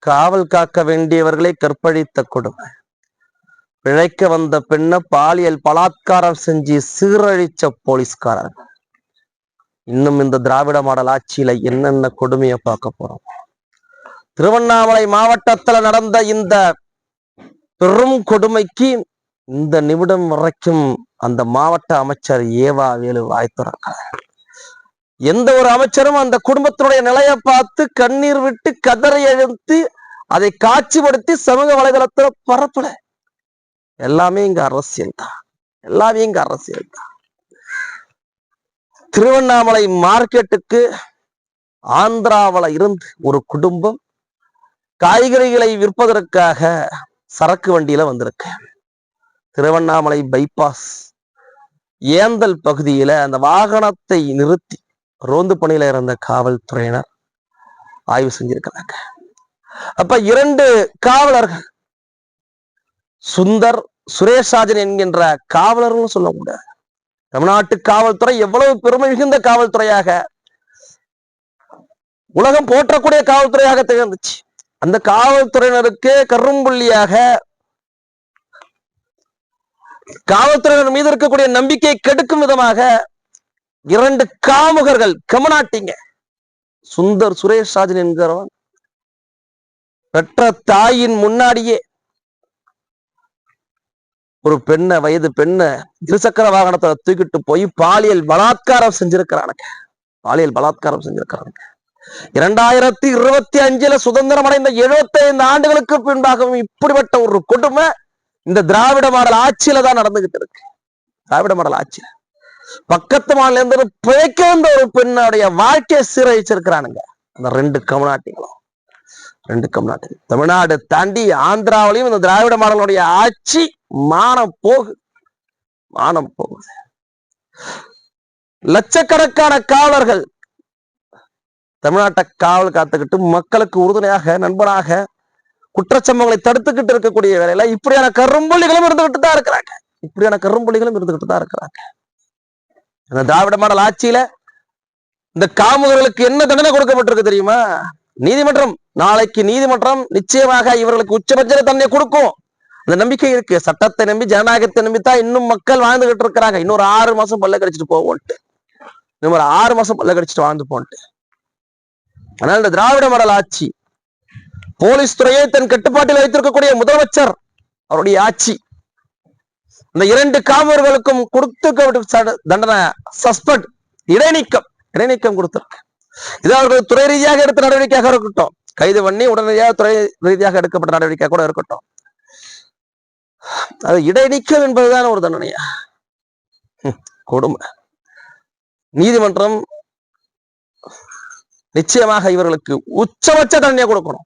காவல் காக்க வேண்டியவர்களை கற்பழித்த கொடுமை. பிழைக்க வந்த பெண்ணை பாலியல் பலாத்காரம் செஞ்சு சீரழிச்ச போலீஸ்காரர்கள். இன்னும் இந்த திராவிட மாடல் ஆட்சியில என்னென்ன கொடுமையை பார்க்க போறோம். திருவண்ணாமலை மாவட்டத்துல நடந்த இந்த பெரும் கொடுமைக்கு இந்த நிமிடம் வரைக்கும் அந்த மாவட்ட அமைச்சர் ஏவா வேலு வாய் திறக்கிறார். எந்த ஒரு அமைச்சரும் அந்த குடும்பத்தினுடைய நிலையை பார்த்து கண்ணீர் விட்டு கதறி எழுந்து அதை காட்சிப்படுத்தி சமூக வலைதளத்துல பரப்பல. எல்லாமே இங்க அரசியல் தான். எல்லாமே இங்க அரசியல் தான். திருவண்ணாமலை மார்க்கெட்டுக்கு ஆந்திராவில இருந்து ஒரு குடும்பம் காய்கறிகளை விற்பதற்காக சரக்கு வண்டியில வந்திருக்கு. திருவண்ணாமலை பைபாஸ் ஏந்தல் பகுதியில அந்த வாகனத்தை நிறுத்தி ரோந்து பணியில இருந்த காவல்துறையினர் ஆய்வு செஞ்சிருக்கிறாங்க. அப்ப 2 காவலர்கள் சுந்தர், சுரேஷ்ராஜன் என்கின்ற காவலர்கள் சொல்ல முடியாது. தமிழ்நாட்டு காவல்துறை எவ்வளவு பெருமை மிகுந்த காவல்துறையாக, உலகம் போற்றக்கூடிய காவல்துறையாக திகழ்ந்துச்சு. அந்த காவல்துறையினருக்கு கரும்புள்ளியாக காவல்துறையினர் மீது இருக்கக்கூடிய நம்பிக்கையை கெடுக்கும் விதமாக 2 காமுகர்கள் கமநாட்டிங்க. சுந்தர், சுரேஷ்ராஜன் என்கிறவன் பெற்ற தாயின் முன்னாடியே ஒரு பெண்ணை, வயது பெண்ணை இருசக்கர வாகனத்தை தூக்கிட்டு போய் பாலியல் பலாத்காரம் செஞ்சிருக்கிறானுங்க. 2025 சுதந்திரம் அடைந்த 75 ஆண்டுகளுக்கு பின்பாகவும் இப்படிப்பட்ட ஒரு கொடுமை இந்த திராவிட மாடல் ஆட்சியில தான் நடந்துகிட்டு இருக்கு. திராவிட மாடல் ஆட்சியில பக்கத்து மாநில இருந்து பிழைக்க வந்த ஒரு பெண்ணுடைய வாழ்க்கையை சீரழிச்சிருக்கிறானுங்க அந்த 2 கமநாட்டிகளும். தமிழ்நாடு தாண்டி ஆந்திராவிலையும் இந்த திராவிட மாடலுடைய ஆட்சி மானம் போகுது. லட்சக்கணக்கான காவலர்கள் தமிழ்நாட்டை காவல் காத்துக்கிட்டு மக்களுக்கு உறுதுணையாக, நண்பனாக குற்றச்சம்பவங்களை தடுத்துக்கிட்டு இருக்கக்கூடிய வேலையில இப்படியான கரும்புள்ளிகளும் இருந்துகிட்டு தான் இருக்கிறாங்க. அந்த திராவிட மாடல் ஆட்சியில இந்த காமுகர்களுக்கு என்ன தண்டனை கொடுக்கப்பட்டிருக்கு தெரியுமா? நீதிமன்றம் நாளைக்கு நிச்சயமாக இவர்களுக்கு உச்சபட்ச தண்டனை கொடுக்கும். அந்த நம்பிக்கை இருக்கு. சட்டத்தை நம்பி, ஜனநாயகத்தை நம்பித்தான் இன்னும் மக்கள் வாழ்ந்துகிட்டு இருக்கிறாங்க. இன்னொரு 6 மாசம் பல்ல கடிச்சிட்டு போவோன்ட்டு, இன்னொரு 6 மாசம் பல்ல கடிச்சிட்டு வாழ்ந்து போன்ட்டு. ஆனால் இந்த திராவிட மாடல் ஆட்சி, போலீஸ் துறையை தன் கட்டுப்பாட்டில் வைத்திருக்கக்கூடிய முதலமைச்சர் அவருடைய ஆட்சி, இந்த 2 காவலர்களுக்கும் கொடுத்து தண்டனை சஸ்பெண்ட், இடைநீக்கம் கொடுத்திருக்கு. இது அவர்கள் துறை ரீதியாக எடுத்த நடவடிக்கையாக இருக்கட்டும், கைது பண்ணி உடனடியாக துறை ரீதியாக எடுக்கப்பட்ட நடவடிக்கை கூட இருக்கட்டும், அது இடைநீக்கம் என்பதுதான் ஒரு தண்டனையா? கொடுமை. நீதிமன்றம் நிச்சயமாக இவர்களுக்கு உச்சபட்ச தண்டனை கொடுக்கணும்.